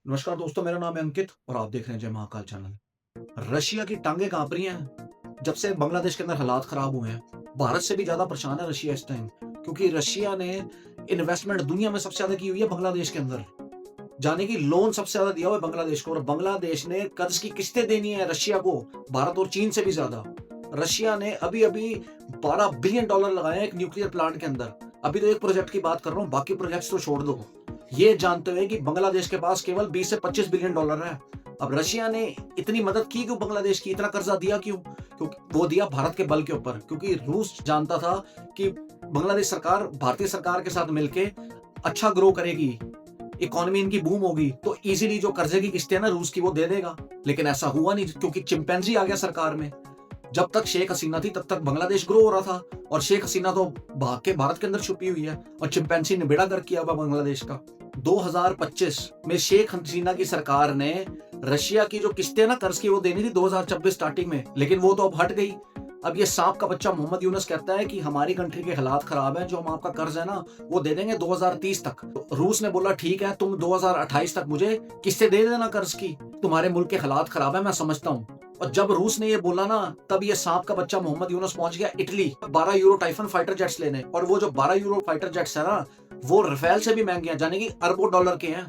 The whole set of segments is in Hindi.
नमस्कार दोस्तों, मेरा नाम है अंकित और आप देख रहे हैं जय महाकाल चैनल। रशिया की टांगे कांप रही हैं जब से बांग्लादेश के अंदर हालात खराब हुए हैं। भारत से भी ज्यादा परेशान है रशिया इस टाइम, क्योंकि रशिया ने इन्वेस्टमेंट दुनिया में सबसे ज्यादा की हुई है बांग्लादेश के अंदर। जाने की लोन सबसे ज्यादा दिया हुआ है बांग्लादेश को, और बांग्लादेश ने कर्ज की किस्तें देनी है रशिया को, भारत और चीन से भी ज्यादा। रशिया ने अभी अभी $12 बिलियन लगाए हैं एक न्यूक्लियर प्लांट के अंदर। अभी तो एक प्रोजेक्ट की बात कर रहा हूँ, बाकी प्रोजेक्ट्स तो छोड़ दो। ये जानते हुए कि बांग्लादेश के पास केवल $20 से $25 बिलियन है। अब रशिया ने इतनी मदद की क्यों बांग्लादेश की, इतना कर्जा दिया क्यों? क्योंकि वो दिया भारत के बल के ऊपर, क्योंकि रूस जानता था कि बांग्लादेश सरकार भारतीय सरकार के साथ मिलके अच्छा ग्रो करेगी, इकोनॉमी इनकी बूम होगी, तो इजीली जो कर्जे की किस्तें हैं ना रूस की वो दे देगा। लेकिन ऐसा हुआ नहीं, क्योंकि चिंपैंजी आ गया सरकार में। जब तक शेख हसीना थी तब तक बांग्लादेश ग्रो हो रहा था, और शेख हसीना तो भाग के भारत के अंदर छुपी हुई है, और चिंपैंजी ने बेड़ा गर्क किया हुआ बांग्लादेश का। 2025 में शेख हसीना की सरकार ने रशिया की जो किस्तें ना कर्ज की वो देनी थी 2026 स्टार्टिंग में, लेकिन वो तो अब हट गई। अब ये सांप का बच्चा मोहम्मद यूनुस कहता है कि हमारी कंट्री के हालात खराब हैं, जो हम आपका कर्ज है ना वो दे देंगे 2030 तक। तो रूस ने बोला ठीक है, तुम 2028 तक मुझे किस्तें दे देना कर्ज की, तुम्हारे मुल्क के हालात खराब है, मैं समझता हूँ। और जब रूस ने ये बोला ना, तब ये सांप का बच्चा मोहम्मद यूनुस पहुंच गया Italy 12 euro typhoon fighter jets लेने। और वो जो 12 यूरो फाइटर जेट्स है ना, वो रफेल से भी महंगे हैं, जाने की अरबों डॉलर के हैं।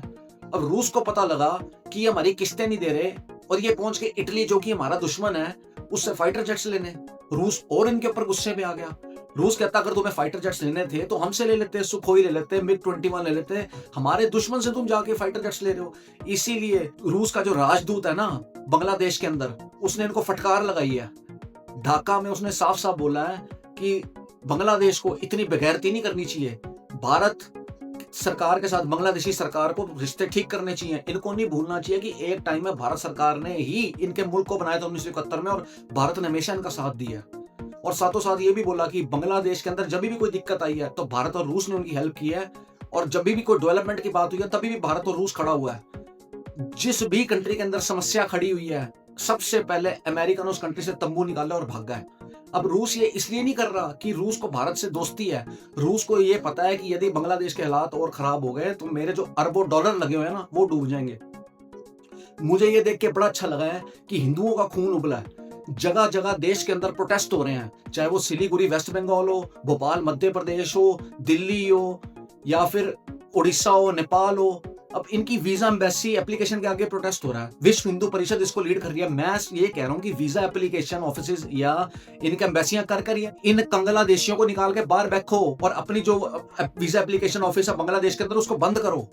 अब रूस को पता लगा कि ये हमारी किस्तें नहीं दे रहे, और ये पहुंच के इटली जो कि हमारा दुश्मन है उससे फाइटर जेट्स लेने। रूस और इनके ऊपर गुस्से में आ गया। रूस कहता अगर तुम्हें फाइटर जेट्स लेने थे तो हमसे ले लेते, सुखोई ले लेते, मिग-21 ले लेते, हमारे दुश्मन से तुम जाके फाइटर जेट्स ले रहे हो। इसीलिए रूस का जो राजदूत है ना बांग्लादेश के अंदर, उसने इनको फटकार लगाई है। ढाका में उसने साफ साफ बोला है कि बांग्लादेश को इतनी बेगैरती नहीं करनी चाहिए। भारत सरकार के साथ बांग्लादेशी सरकार को रिश्ते ठीक करने चाहिए। इनको नहीं भूलना चाहिए कि एक टाइम में भारत सरकार ने ही इनके मुल्क को बनाया था 1971 में, और भारत ने हमेशा इनका साथ दिया है। और साथों साथ ये भी बोला कि बांग्लादेश के अंदर जब भी कोई दिक्कत आई है तो भारत और रूस ने उनकी हेल्प की है, और जब भी कोई डेवलपमेंट की बात हुई है तभी भी भारत और रूस खड़ा हुआ है। जिस भी कंट्री के अंदर समस्या खड़ी हुई है, सबसे पहले अमेरिका ने उस कंट्री से तंबू निकाला और भागा है। अब रूस ये इसलिए नहीं कर रहा कि रूस को भारत से दोस्ती है। रूस को ये पता है कि यदि बांग्लादेश के हालात और खराब हो गए तो मेरे जो अरबों डॉलर लगे हुए हैं ना वो डूब जाएंगे। मुझे ये देख के बड़ा अच्छा लगा है कि हिंदुओं का खून उबला है। जगह जगह देश के अंदर प्रोटेस्ट हो रहे हैं, चाहे वो सिलीगुड़ी वेस्ट बंगाल हो, भोपाल मध्य प्रदेश हो, दिल्ली हो, या फिर उड़ीसा हो, नेपाल हो। अब इनकी वीजा एम्बेसी एप्लीकेशन के आगे प्रोटेस्ट हो रहा है। विश्व हिंदू परिषद इसको लीड कर रही है। मैं ये कह रहा हूँ कि वीजा एप्लीकेशन ऑफिस या इनकी एम्बेसियां कर करिए, इन बांग्लादेशियों को निकाल के बाहर बैठो, और अपनी जो वीजा एप्लीकेशन ऑफिस है बांग्लादेश के अंदर उसको बंद करो।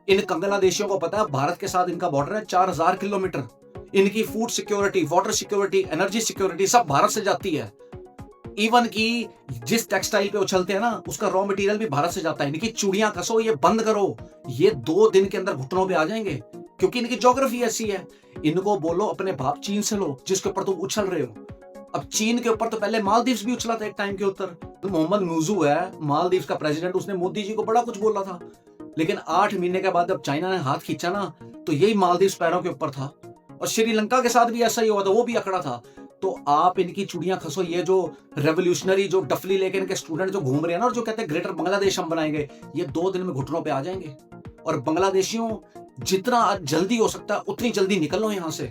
इन बांग्लादेशियों को पता है भारत के साथ इनका बॉर्डर है 4000 किलोमीटर। इनकी food security, water security, energy security सब भारत से जाती है। इवन की जिस टेक्सटाइल पे उछलते हैं ना उसका रॉ मटेरियल भी भारत से जाता है। इनकी चूड़ियां कसो, ये बंद करो। ये 2 दिन के अंदर घुटनों पे आ जाएंगे, क्योंकि इनकी ज्योग्राफी ऐसी है। इनको बोलो अपने बाप चीन से लो जिसके ऊपर तुम उछल रहे हो। अब चीन के ऊपर तो पहले मालदीव्स भी उछला था एक टाइम के ऊपर। तो मोहम्मद मुजू है मालदीव्स का प्रेसिडेंट, उसने मोदी जी को बड़ा कुछ बोला था। लेकिन 8 महीने के बाद जब चाइना ने हाथ खींचा ना, तो यही मालदीव्स पैरों के ऊपर था। और श्रीलंका के साथ भी ऐसा ही हुआ था, वो भी अकड़ा था। तो आप इनकी चूड़ियां खसो। ये जो रेवोल्यूशनरी जो डफली लेके इनके स्टूडेंट जो घूम रहे हैं ना, और जो कहते हैं ग्रेटर बांग्लादेश हम बनाएंगे, ये 2 दिन में घुटनों पे आ जाएंगे। और बांग्लादेशियों, जितना जल्दी हो सकता है उतनी जल्दी निकलो यहाँ से।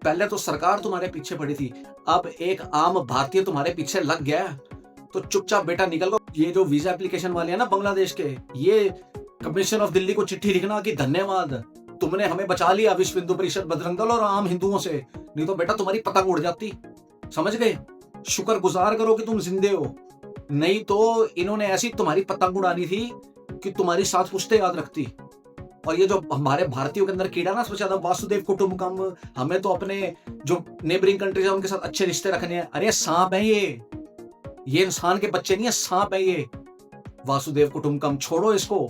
पहले तो सरकार तुम्हारे पीछे पड़ी थी, अब एक आम भारतीय तुम्हारे पीछे लग गया है। तो चुपचाप बेटा निकल गो। ये जो वीजा एप्लीकेशन वाले हैं ना बांग्लादेश के, ये कमिश्नर ऑफ दिल्ली को चिट्ठी लिखना कि धन्यवाद, तुमने हमें बचा लिया विश्व हिंदू परिषद, बजरंग दल और आम हिंदुओं से, नहीं तो बेटा तुम्हारी पतंग उड़ जाती। समझ गए? शुक्र गुजार करो कि तुम जिंदे हो, नहीं तो इन्होंने ऐसी तुम्हारी पतंग उड़ानी थी कि तुम्हारी 7 पुश्तें याद रखती। और ये जो हमारे भारतीयों के अंदर कीड़ा ना, सोचा था वासुदेव कुटुंबकम, हमें तो अपने जो नेबरिंग कंट्रीज है उनके साथ अच्छे रिश्ते रखने हैं। अरे सांप है ये इंसान के बच्चे नहीं है, सांप है ये। वासुदेव कुटुंबकम छोड़ो इसको,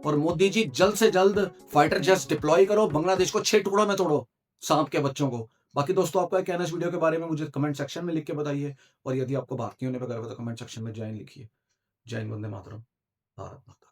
और मोदी जी जल्द से जल्द फाइटर जेट्स डिप्लॉय करो, बांग्लादेश को 6 टुकड़ों में तोड़ो, सांप के बच्चों को। बाकी दोस्तों आपका क्या कहना है इस वीडियो के बारे में मुझे कमेंट सेक्शन में लिख के बताइए, और यदि आपको भारतीय होने पर गर्व है तो कमेंट सेक्शन में जय हिंद लिखिए। जय हिंद, वंदे मातरम, भारत माता।